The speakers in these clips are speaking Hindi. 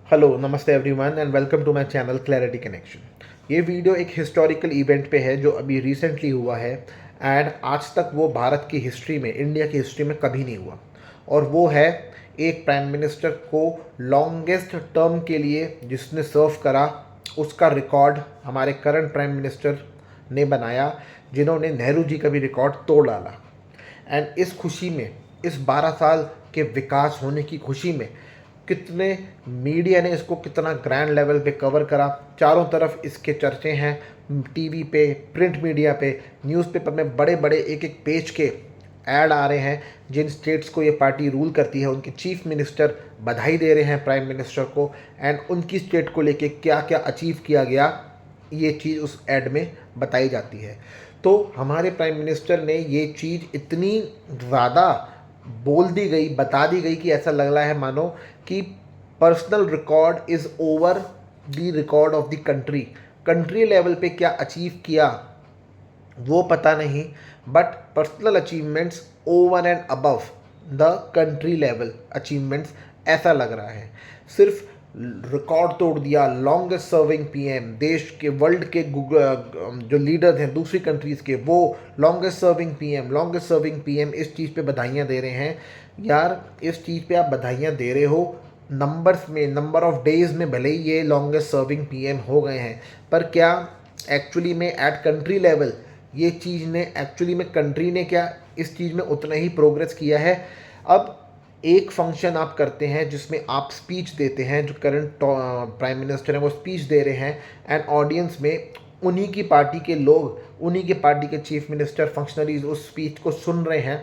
हेलो नमस्ते everyone and welcome to my channel clarity connection. ये वीडियो एक हिस्टोरिकल इवेंट पे है जो अभी रिसेंटली हुआ है एंड आज तक वो भारत की हिस्ट्री में, इंडिया की हिस्ट्री में कभी नहीं हुआ। और वो है एक प्राइम मिनिस्टर को लॉन्गेस्ट टर्म के लिए जिसने सर्व करा, उसका रिकॉर्ड हमारे करंट प्राइम मिनिस्टर ने बनाया, जिन्होंने नेहरू जी का भी रिकॉर्ड तोड़ डाला। एंड इस खुशी में, इस 12 साल के विकास होने की खुशी में, कितने मीडिया ने इसको कितना ग्रैंड लेवल पे कवर करा। चारों तरफ इसके चर्चे हैं, टीवी पे, प्रिंट मीडिया पे, न्यूज़पेपर में बड़े बड़े एक एक पेज के ऐड आ रहे हैं। जिन स्टेट्स को ये पार्टी रूल करती है उनके चीफ मिनिस्टर बधाई दे रहे हैं प्राइम मिनिस्टर को, एंड उनकी स्टेट को लेके क्या क्या अचीव किया गया ये चीज़ उस ऐड में बताई जाती है। तो हमारे प्राइम मिनिस्टर ने ये चीज़ इतनी ज़्यादा बोल दी गई, बता दी गई कि ऐसा लग रहा है मानो कि personal record is over the record of the country. Country level पे क्या अचीव किया वो पता नहीं, but personal achievements over and above the country level achievements ऐसा लग रहा है। सिर्फ रिकॉर्ड तोड़ दिया, लॉन्गेस्ट सर्विंग पीएम, देश के वर्ल्ड के जो लीडर्स हैं दूसरी कंट्रीज़ के, वो लॉन्गेस्ट सर्विंग पीएम इस चीज़ पे बधाइयाँ दे रहे हैं। यार इस चीज़ पे आप बधाइयाँ दे रहे हो, नंबर्स में, नंबर ऑफ डेज में भले ही ये लॉन्गेस्ट सर्विंग पीएम हो गए हैं, पर क्या एक्चुअली में एट कंट्री लेवल ये चीज़ ने, एक्चुअली में कंट्री ने क्या इस चीज़ में उतना ही प्रोग्रेस किया है? अब एक फंक्शन आप करते हैं जिसमें आप स्पीच देते हैं, जो करंट प्राइम मिनिस्टर हैं वो स्पीच दे रहे हैं, एंड ऑडियंस में उन्हीं की पार्टी के लोग, उन्हीं के पार्टी के चीफ मिनिस्टर, फंक्शनरीज उस स्पीच को सुन रहे हैं।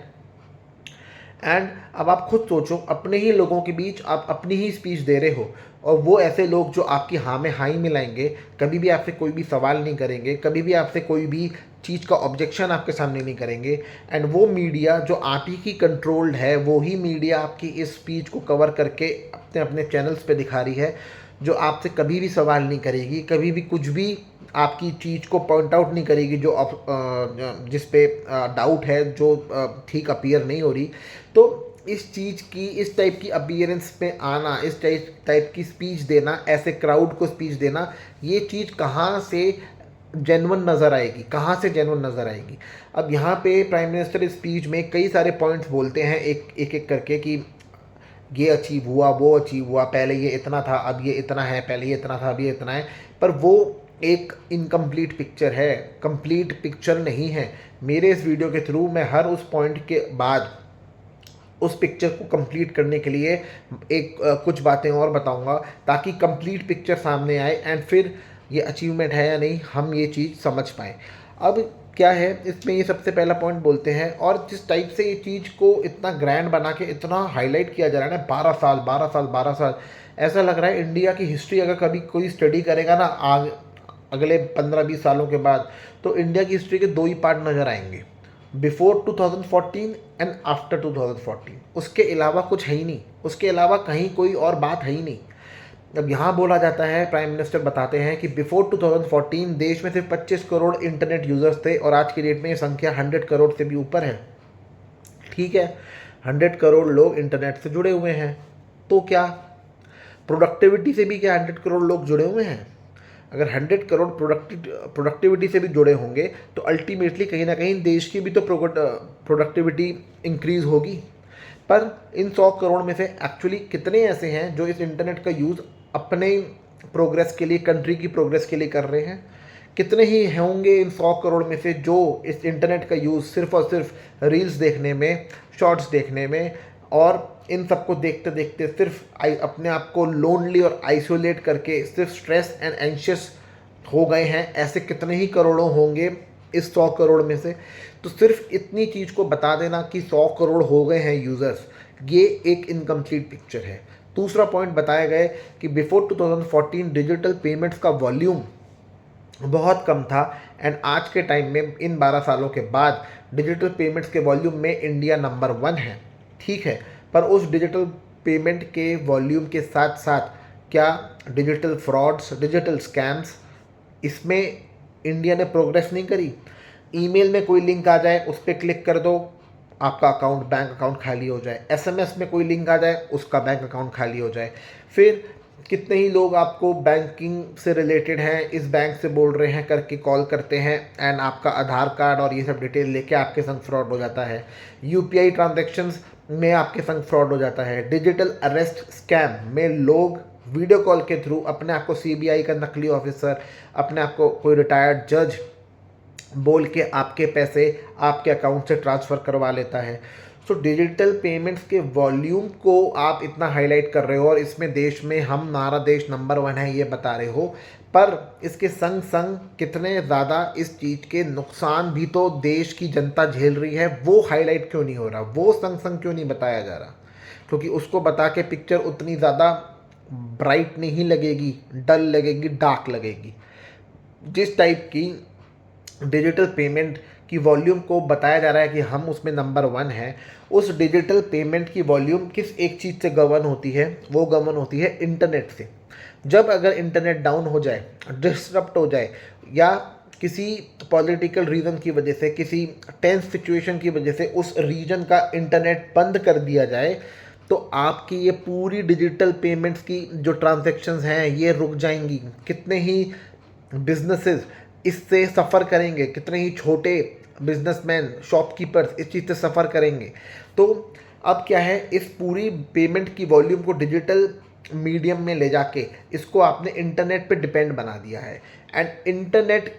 एंड अब आप खुद सोचो, अपने ही लोगों के बीच आप अपनी ही स्पीच दे रहे हो, और वो ऐसे लोग जो आपकी हाँ में हाँ ही मिलाएंगे, कभी भी आपसे कोई भी सवाल नहीं करेंगे, कभी भी आपसे कोई भी चीज़ का ऑब्जेक्शन आपके सामने नहीं करेंगे। एंड वो मीडिया जो आप ही की कंट्रोल्ड है, वो ही मीडिया आपकी इस स्पीच को कवर करके अपने अपने चैनल्स पे दिखा रही है, जो आपसे कभी भी सवाल नहीं करेगी, कभी भी कुछ भी आपकी चीज़ को पॉइंट आउट नहीं करेगी जो आप जिस पे डाउट है, जो ठीक अपीयर नहीं हो रही। तो इस चीज़ की, इस टाइप की अपीयरेंस में आना, इस टाइप की स्पीच देना, ऐसे क्राउड को स्पीच देना, ये चीज़ कहाँ से जेन्युइन नज़र आएगी, कहाँ से जेन्युइन नज़र आएगी? अब यहाँ पे प्राइम मिनिस्टर इस स्पीच में कई सारे पॉइंट्स बोलते हैं एक करके कि ये अचीव हुआ, वो अचीव हुआ, पहले ये इतना था अब ये इतना है, पहले ये इतना था अब ये इतना है। पर वो एक इनकम्प्लीट पिक्चर है, कंप्लीट पिक्चर नहीं है। मेरे इस वीडियो के थ्रू मैं हर उस पॉइंट के बाद उस पिक्चर को कंप्लीट करने के लिए एक कुछ बातें और बताऊंगा, ताकि कंप्लीट पिक्चर सामने आए, एंड फिर ये अचीवमेंट है या नहीं हम ये चीज़ समझ पाएँ। अब क्या है इसमें, ये सबसे पहला पॉइंट बोलते हैं, और जिस टाइप से ये चीज़ को इतना ग्रैंड बना के इतना हाईलाइट किया जा रहा है ना, 12 साल 12 साल 12 साल, ऐसा लग रहा है इंडिया की हिस्ट्री अगर कभी कोई स्टडी करेगा ना आग अगले 15-20 सालों के बाद, तो इंडिया की हिस्ट्री के दो ही पार्ट नज़र आएंगे, बिफोर 2014 एंड आफ्टर 2014। उसके अलावा कुछ है ही नहीं, उसके अलावा कहीं कोई और बात है ही नहीं। अब यहाँ बोला जाता है, प्राइम मिनिस्टर बताते हैं कि बिफोर 2014 देश में सिर्फ 25 करोड़ इंटरनेट यूज़र्स थे, और आज की डेट में ये संख्या 100 करोड़ से भी ऊपर है। ठीक है, 100 करोड़ लोग इंटरनेट से जुड़े हुए हैं, तो क्या प्रोडक्टिविटी से भी क्या 100 करोड़ लोग जुड़े हुए हैं? अगर 100 करोड़ प्रोडक्टिविटी से भी जुड़े होंगे, तो अल्टीमेटली कहीं ना कहीं देश की भी तो प्रोडक्टिविटी इंक्रीज़ होगी। पर इन 100 करोड़ में से एक्चुअली कितने ऐसे हैं जो इस इंटरनेट का यूज़ अपने प्रोग्रेस के लिए, कंट्री की प्रोग्रेस के लिए कर रहे हैं? कितने ही होंगे इन 100 करोड़ में से जो इस इंटरनेट का यूज़ सिर्फ और सिर्फ रील्स देखने में, शॉर्ट्स देखने में, और इन सबको देखते देखते सिर्फ अपने आप को लोनली और आइसोलेट करके सिर्फ स्ट्रेस एंड एंशियस हो गए हैं? ऐसे कितने ही करोड़ों होंगे इस 100 करोड़ में से। तो सिर्फ इतनी चीज़ को बता देना कि 100 करोड़ हो गए हैं यूज़र्स, ये एक इनकम्प्लीट पिक्चर है। दूसरा पॉइंट बताया गया कि बिफोर 2014 डिजिटल पेमेंट्स का वॉल्यूम बहुत कम था, एंड आज के टाइम में इन 12 सालों के बाद डिजिटल पेमेंट्स के वॉल्यूम में इंडिया नंबर 1 है। ठीक है, पर उस डिजिटल पेमेंट के वॉल्यूम के साथ साथ क्या डिजिटल फ्रॉड्स, डिजिटल स्कैम्स, इसमें इंडिया ने प्रोग्रेस नहीं करी? ईमेल में कोई लिंक आ जाए, उस पर क्लिक कर दो, आपका बैंक अकाउंट खाली हो जाए। एसएमएस में कोई लिंक आ जाए, उसका बैंक अकाउंट खाली हो जाए। फिर कितने ही लोग आपको बैंकिंग से रिलेटेड हैं, इस बैंक से बोल रहे हैं करके कॉल करते हैं, एंड आपका आधार कार्ड और ये सब डिटेल लेके आपके संग फ्रॉड हो जाता है। यूपीआई ट्रांजैक्शंस में आपके संग फ्रॉड हो जाता है। डिजिटल अरेस्ट स्कैम में लोग वीडियो कॉल के थ्रू अपने आप को सीबीआई का नकली ऑफिसर, अपने आप को कोई रिटायर्ड जज बोल के आपके पैसे आपके अकाउंट से ट्रांसफ़र करवा लेता है। सो डिजिटल पेमेंट्स के वॉल्यूम को आप इतना हाईलाइट कर रहे हो और इसमें देश में हमारा देश नंबर 1 है ये बता रहे हो, पर इसके संग संग कितने ज़्यादा इस चीज़ के नुकसान भी तो देश की जनता झेल रही है, वो हाईलाइट क्यों नहीं हो रहा, वो संग संग क्यों नहीं बताया जा रहा? क्योंकि उसको बता के पिक्चर उतनी ज़्यादा ब्राइट नहीं लगेगी, डल लगेगी, डार्क लगेगी। जिस टाइप की डिजिटल पेमेंट की वॉल्यूम को बताया जा रहा है कि हम उसमें नंबर 1 है, उस डिजिटल पेमेंट की वॉल्यूम किस एक चीज़ से गवर्न होती है? वो गवर्न होती है इंटरनेट से। जब अगर इंटरनेट डाउन हो जाए, डिसरप्ट हो जाए, या किसी पॉलिटिकल रीज़न की वजह से, किसी टेंस सिचुएशन की वजह से उस रीजन का इंटरनेट बंद कर दिया जाए, तो आपकी ये पूरी डिजिटल पेमेंट्स की जो ट्रांजैक्शंस हैं ये रुक जाएंगी। कितने ही बिजनेसेस इससे सफ़र करेंगे, कितने ही छोटे बिजनेसमैन, शॉपकीपर्स इस चीज़ से सफ़र करेंगे। तो अब क्या है, इस पूरी पेमेंट की वॉल्यूम को डिजिटल मीडियम में ले जाके इसको आपने इंटरनेट पे डिपेंड बना दिया है, एंड इंटरनेट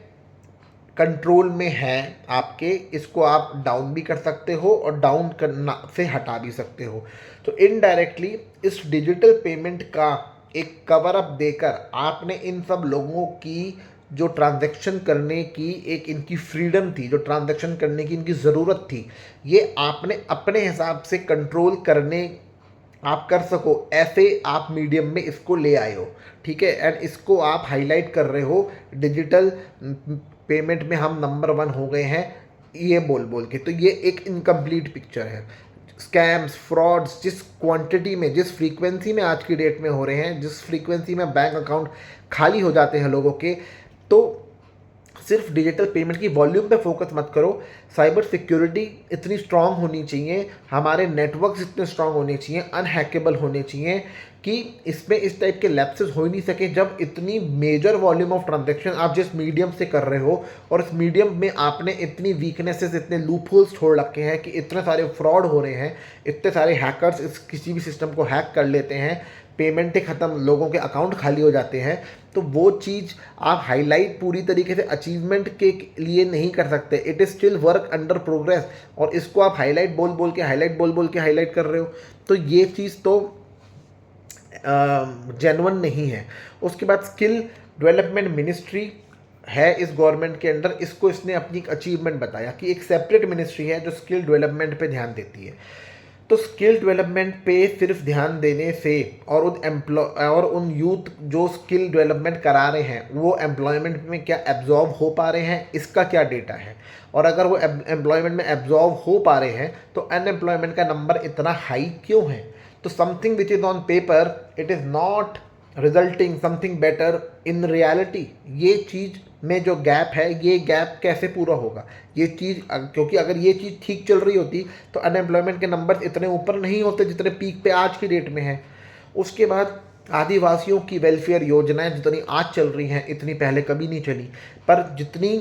कंट्रोल में है आपके, इसको आप डाउन भी कर सकते हो और डाउन करना से हटा भी सकते हो। तो इनडायरेक्टली इस डिजिटल पेमेंट का एक कवर अप देकर आपने इन सब लोगों की जो ट्रांजैक्शन करने की एक इनकी फ्रीडम थी, जो ट्रांजैक्शन करने की इनकी ज़रूरत थी, ये आपने अपने हिसाब से कंट्रोल करने आप कर सको, ऐसे आप मीडियम में इसको ले आए हो, ठीक है। एंड इसको आप हाईलाइट कर रहे हो डिजिटल पेमेंट में हम नंबर 1 हो गए हैं ये बोल बोल के। तो ये एक इनकम्प्लीट पिक्चर है। स्कैम्स, फ्रॉड्स जिस क्वांटिटी में, जिस फ्रीक्वेंसी में आज की डेट में हो रहे हैं, जिस फ्रीक्वेंसी में बैंक अकाउंट खाली हो जाते हैं लोगों के, तो सिर्फ डिजिटल पेमेंट की वॉल्यूम पे फोकस मत करो। साइबर सिक्योरिटी इतनी स्ट्रांग होनी चाहिए, हमारे नेटवर्क्स इतने स्ट्रांग होने चाहिए, अनहैकेबल होने चाहिए कि इसमें इस टाइप के लैप्सेस हो ही नहीं सके। जब इतनी मेजर वॉल्यूम ऑफ ट्रांजैक्शन आप जिस मीडियम से कर रहे हो और इस मीडियम में आपने इतनी वीकनेसेस, इतने लूपहोल्स छोड़ रखे हैं कि इतने सारे फ्रॉड हो रहे हैं, इतने सारे हैकर्स इस किसी भी सिस्टम को हैक कर लेते हैं, पेमेंटें ख़त्म, लोगों के अकाउंट खाली हो जाते हैं, तो वो चीज़ आप हाईलाइट पूरी तरीके से अचीवमेंट के लिए नहीं कर सकते। It is still work under progress, और इसको आप हाईलाइट बोल बोल के हाईलाइट कर रहे हो, तो ये चीज़ तो जेन्युइन नहीं है। उसके बाद स्किल डेवलपमेंट मिनिस्ट्री है इस गवर्नमेंट के अंडर, इसको इसने अपनी एक अचीवमेंट बताया कि एक सेपरेट मिनिस्ट्री है जो स्किल डेवलपमेंट पे ध्यान देती है। तो स्किल डेवलपमेंट पे सिर्फ ध्यान देने से और उन यूथ जो स्किल डेवलपमेंट करा रहे हैं वो एम्प्लॉयमेंट में क्या एब्जॉर्ब हो पा रहे हैं, इसका क्या डेटा है? और अगर वो एम्प्लॉयमेंट में एब्जॉर्ब हो पा रहे हैं तो अनएम्प्लॉयमेंट का नंबर इतना हाई क्यों है? तो something which is on paper it is not resulting something better in reality. ये चीज़ में जो गैप है, ये गैप कैसे पूरा होगा? ये चीज़, क्योंकि अगर ये चीज़ ठीक चल रही होती तो अनएम्प्लॉयमेंट के नंबर इतने ऊपर नहीं होते जितने पीक पे आज की डेट में हैं। उसके बाद आदिवासियों की वेलफेयर योजनाएं जितनी आज चल रही हैं इतनी पहले कभी नहीं चली, पर जितनी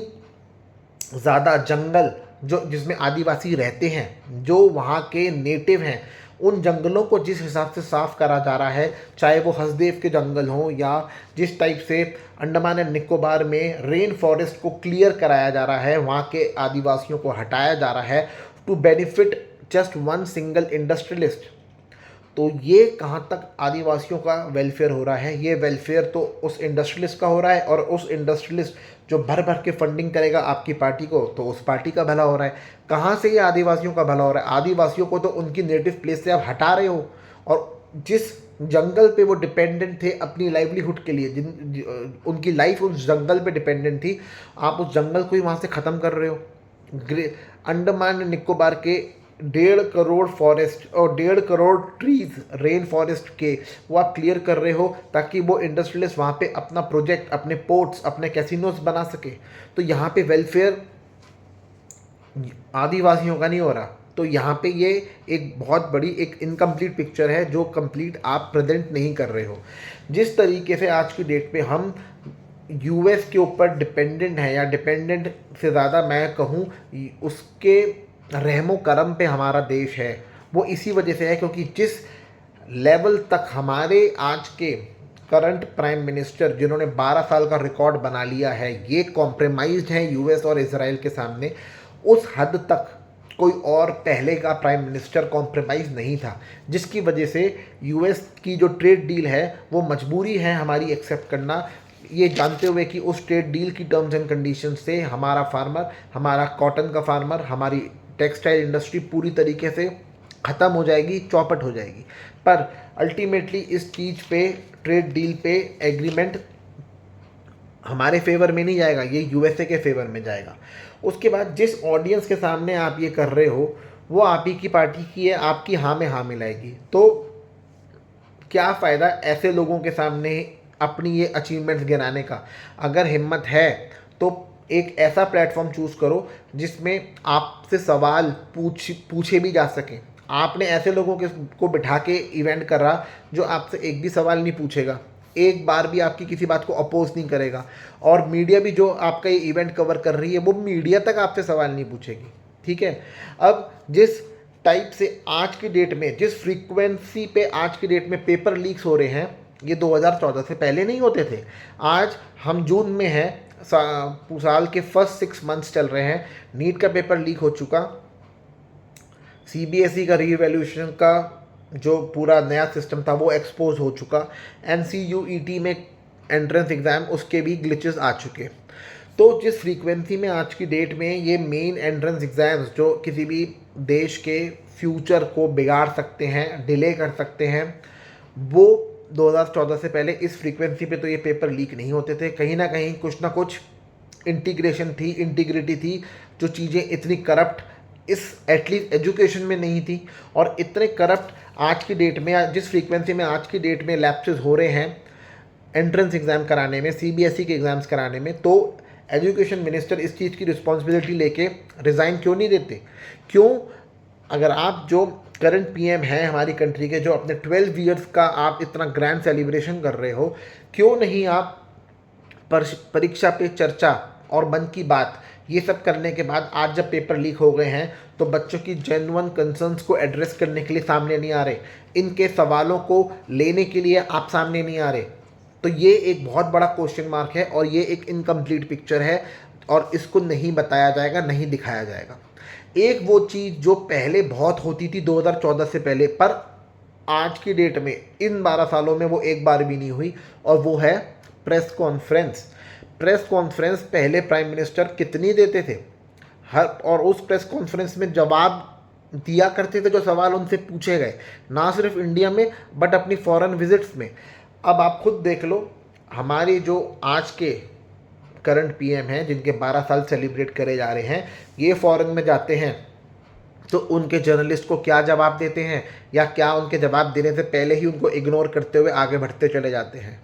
ज़्यादा जंगल जो जिसमें आदिवासी रहते हैं, जो वहाँ के नेटिव हैं, उन जंगलों को जिस हिसाब से साफ़ करा जा रहा है, चाहे वो हसदेव के जंगल हों या जिस टाइप से अंडमान एंड निकोबार में रेन फॉरेस्ट को क्लियर कराया जा रहा है, वहाँ के आदिवासियों को हटाया जा रहा है to benefit just 1 single industrialist. तो ये कहाँ तक आदिवासियों का वेलफेयर हो रहा है? ये वेलफेयर तो उस इंडस्ट्रियलिस्ट का हो रहा है, और उस इंडस्ट्रियलिस्ट जो भर भर के फंडिंग करेगा आपकी पार्टी को, तो उस पार्टी का भला हो रहा है। कहाँ से ये आदिवासियों का भला हो रहा है? आदिवासियों को तो उनकी नेटिव प्लेस से आप हटा रहे हो, और जिस जंगल पे वो डिपेंडेंट थे अपनी लाइवलीहुड के लिए, उनकी लाइफ उस जंगल पे डिपेंडेंट थी, आप उस जंगल को ही वहाँ से ख़त्म कर रहे हो। अंडमान निकोबार के 1.5 करोड़ फॉरेस्ट और 1.5 करोड़ ट्रीज रेन फॉरेस्ट के वो आप क्लियर कर रहे हो ताकि वो इंडस्ट्रियलिस्ट वहाँ पे अपना प्रोजेक्ट, अपने पोर्ट्स, अपने कैसीनोस बना सके। तो यहाँ पे वेलफेयर आदिवासियों का नहीं हो रहा, तो यहाँ पे ये एक बहुत बड़ी एक इनकम्प्लीट पिक्चर है जो कंप्लीट आप प्रेजेंट नहीं कर रहे हो। जिस तरीके से आज की डेट पे हम यूएस के ऊपर डिपेंडेंट हैं, या डिपेंडेंट से ज़्यादा मैं कहूँ उसके रहमो करम पे हमारा देश है, वो इसी वजह से है क्योंकि जिस लेवल तक हमारे आज के करंट प्राइम मिनिस्टर जिन्होंने 12 साल का रिकॉर्ड बना लिया है, ये कॉम्प्रोमाइज्ड हैं यूएस और इजराइल के सामने, उस हद तक कोई और पहले का प्राइम मिनिस्टर कॉम्प्रोमाइज़ नहीं था, जिसकी वजह से यूएस की जो ट्रेड डील है वो मजबूरी है हमारी एक्सेप्ट करना, ये जानते हुए कि उस ट्रेड डील की टर्म्स एंड कंडीशंस से हमारा फार्मर, हमारा कॉटन का फार्मर, हमारी टेक्सटाइल इंडस्ट्री पूरी तरीके से ख़त्म हो जाएगी, चौपट हो जाएगी। पर अल्टीमेटली इस चीज़ पे, ट्रेड डील पे एग्रीमेंट हमारे फेवर में नहीं जाएगा, ये यूएसए के फेवर में जाएगा। उसके बाद जिस ऑडियंस के सामने आप ये कर रहे हो वो आप ही की पार्टी की है, आपकी हाँ में हाँ मिलाएगी, तो क्या फ़ायदा ऐसे लोगों के सामने अपनी ये अचीवमेंट्स गिनाने का। अगर हिम्मत है तो एक ऐसा प्लेटफॉर्म चूज़ करो जिसमें आपसे सवाल पूछे भी जा सकें। आपने ऐसे लोगों को बिठा के इवेंट करा जो आपसे एक भी सवाल नहीं पूछेगा, एक बार भी आपकी किसी बात को अपोज नहीं करेगा, और मीडिया भी जो आपका ये इवेंट कवर कर रही है वो मीडिया तक आपसे सवाल नहीं पूछेगी। ठीक है, अब जिस टाइप से आज की डेट में, जिस फ्रीक्वेंसी पे आज की डेट में पेपर लीक्स हो रहे हैं, ये 2014 से पहले नहीं होते थे। आज हम जून में हैं, साल के फर्स्ट 6 मंथ्स चल रहे हैं, नीट का पेपर लीक हो चुका, सीबीएसई का रीवैल्यूएशन का जो पूरा नया सिस्टम था वो एक्सपोज हो चुका, एनसीयूईटी में एंट्रेंस एग्ज़ाम उसके भी ग्लिचेस आ चुके। तो जिस फ्रीक्वेंसी में आज की डेट में ये मेन एंट्रेंस एग्ज़ाम्स जो किसी भी देश के फ्यूचर को बिगाड़ सकते हैं, डिले कर सकते हैं, वो 2014 से पहले इस फ्रीक्वेंसी पे तो ये पेपर लीक नहीं होते थे। कहीं ना कहीं कुछ ना कुछ इंटीग्रेशन थी, इंटीग्रिटी थी, जो चीज़ें इतनी करप्ट इस एटलीस्ट एजुकेशन में नहीं थी, और इतने करप्ट आज की डेट में, जिस फ्रीक्वेंसी में आज की डेट में लैप्सेस हो रहे हैं एंट्रेंस एग्ज़ाम कराने में, सीबीएसई के एग्ज़ाम्स कराने में, तो एजुकेशन मिनिस्टर इस चीज़ की रिस्पॉन्सिबिलिटी लेके रिज़ाइन क्यों नहीं देते? क्यों, अगर आप जो करंट पीएम हैं हमारी कंट्री के, जो अपने 12 ईयर्स का आप इतना ग्रैंड सेलिब्रेशन कर रहे हो, क्यों नहीं आप परीक्षा पे चर्चा और मन की बात ये सब करने के बाद आज जब पेपर लीक हो गए हैं तो बच्चों की जेन्युइन कंसर्न्स को एड्रेस करने के लिए सामने नहीं आ रहे, इनके सवालों को लेने के लिए आप सामने नहीं आ रहे, तो ये एक बहुत बड़ा क्वेश्चन मार्क है और ये एक इनकम्प्लीट पिक्चर है और इसको नहीं बताया जाएगा, नहीं दिखाया जाएगा। एक वो चीज़ जो पहले बहुत होती थी 2014 से पहले, पर आज की डेट में इन 12 सालों में वो एक बार भी नहीं हुई, और वो है प्रेस कॉन्फ्रेंस। प्रेस कॉन्फ्रेंस पहले प्राइम मिनिस्टर कितनी देते थे और उस प्रेस कॉन्फ्रेंस में जवाब दिया करते थे जो सवाल उनसे पूछे गए, ना सिर्फ इंडिया में बट अपनी फॉरेन विजिट्स में। अब आप खुद देख लो, हमारे जो आज के करंट पीएम हैं जिनके 12 साल सेलिब्रेट करे जा रहे हैं, ये फॉरेन में जाते हैं तो उनके जर्नलिस्ट को क्या जवाब देते हैं, या क्या उनके जवाब देने से पहले ही उनको इग्नोर करते हुए आगे बढ़ते चले जाते हैं।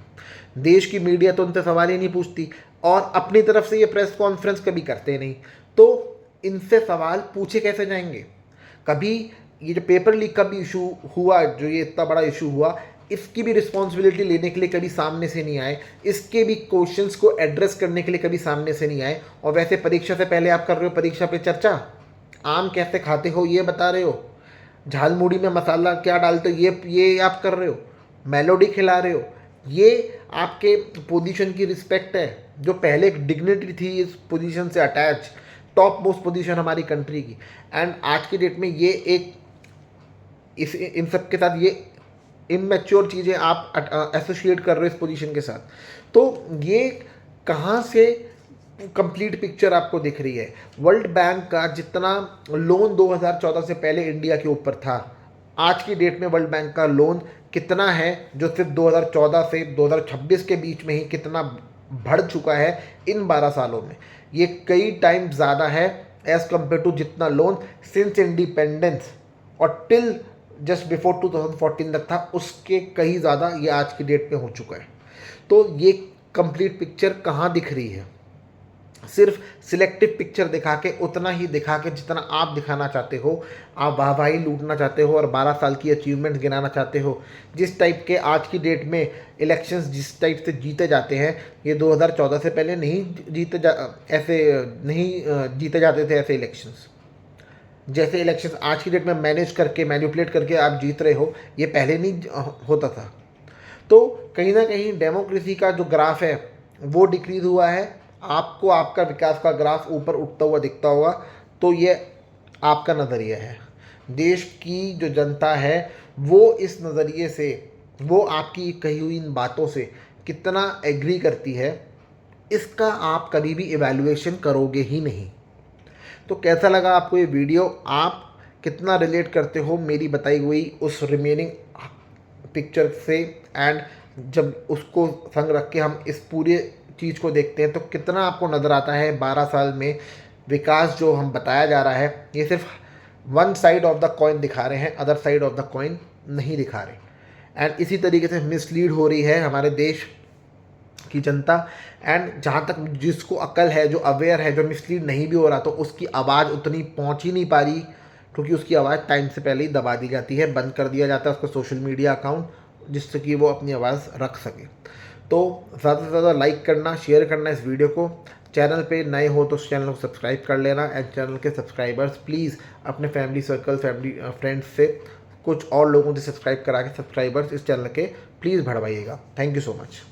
देश की मीडिया तो उनसे सवाल ही नहीं पूछती और अपनी तरफ से ये प्रेस कॉन्फ्रेंस कभी करते नहीं, तो इनसे सवाल पूछे कैसे जाएंगे? कभी ये जो पेपर लीक का भी इशू हुआ, जो ये इतना बड़ा इशू हुआ, इसकी भी रिस्पॉन्सिबिलिटी लेने के लिए कभी सामने से नहीं आए, इसके भी क्वेश्चंस को एड्रेस करने के लिए कभी सामने से नहीं आए। और वैसे परीक्षा से पहले आप कर रहे हो परीक्षा पे चर्चा, आम कैसे खाते हो ये बता रहे हो, झालमुड़ी में मसाला क्या डालते हो ये आप कर रहे हो, मेलोडी खिला रहे हो, ये आपके पोजीशन की रिस्पेक्ट है जो पहले एक डिग्निटी थी इस पोजीशन से अटैच, टॉप मोस्ट पोजीशन हमारी कंट्री की, एंड आज की डेट में ये एक इस इन सब के साथ ये इमैच्योर चीज़ें आप एसोसिएट कर रहे हो इस पोजीशन के साथ, तो ये कहाँ से कंप्लीट पिक्चर आपको दिख रही है? वर्ल्ड बैंक का जितना लोन 2014 से पहले इंडिया के ऊपर था, आज की डेट में वर्ल्ड बैंक का लोन कितना है जो सिर्फ 2014 से 2026 के बीच में ही कितना बढ़ चुका है इन 12 सालों में? ये कई टाइम ज़्यादा है एज़ कम्पेयर टू जितना लोन सिंस इंडिपेंडेंस और टिल जस्ट बिफोर 2014 तक था, उसके कहीं ज़्यादा ये आज की डेट में हो चुका है। तो ये कंप्लीट पिक्चर कहाँ दिख रही है? सिर्फ सिलेक्टिव पिक्चर दिखा के, उतना ही दिखा के जितना आप दिखाना चाहते हो, आप वाहवाही लूटना चाहते हो और 12 साल की अचीवमेंट गिनाना चाहते हो। जिस टाइप के आज की डेट में इलेक्शंस जिस टाइप से जीते जाते हैं, ये 2014 से पहले नहीं ऐसे नहीं जीते जाते थे ऐसे इलेक्शंस। जैसे इलेक्शंस आज की डेट में मैनेज करके, मैनिपुलेट करके आप जीत रहे हो, ये पहले नहीं होता था। तो कहीं ना कहीं डेमोक्रेसी का जो ग्राफ है वो डिक्रीज हुआ है। आपको आपका विकास का ग्राफ ऊपर उठता हुआ दिखता होगा, तो ये आपका नज़रिया है। देश की जो जनता है वो इस नज़रिए से, वो आपकी कही हुई इन बातों से कितना एग्री करती है, इसका आप कभी भी इवैल्यूएशन करोगे ही नहीं। तो कैसा लगा आपको ये वीडियो? आप कितना रिलेट करते हो मेरी बताई हुई उस रिमेनिंग पिक्चर से? एंड जब उसको संग रख के हम इस पूरे चीज़ को देखते हैं तो कितना आपको नज़र आता है 12 साल में विकास जो हम बताया जा रहा है, ये सिर्फ one side of the coin दिखा रहे हैं, other side of the coin नहीं दिखा रहे। एंड इसी तरीके से मिसलीड हो रही है हमारे देश की जनता। एंड जहाँ तक जिसको अकल है, जो अवेयर है, जो मिसलीड नहीं भी हो रहा, तो उसकी आवाज़ उतनी पहुँच ही नहीं पा रही, क्योंकि उसकी आवाज़ टाइम से पहले ही दबा दी जाती है, बंद कर दिया जाता है उसका सोशल मीडिया अकाउंट, जिससे कि वो अपनी आवाज़ रख सके। तो ज़्यादा से ज़्यादा लाइक करना, शेयर करना इस वीडियो को। चैनल पे नए हो तो चैनल को सब्सक्राइब कर लेना। एंड चैनल के सब्सक्राइबर्स प्लीज़ अपने फैमिली सर्कल, फैमिली फ्रेंड्स से, कुछ और लोगों से सब्सक्राइब करा के सब्सक्राइबर्स इस चैनल के प्लीज़ बढ़वाइएगा। Thank you so much.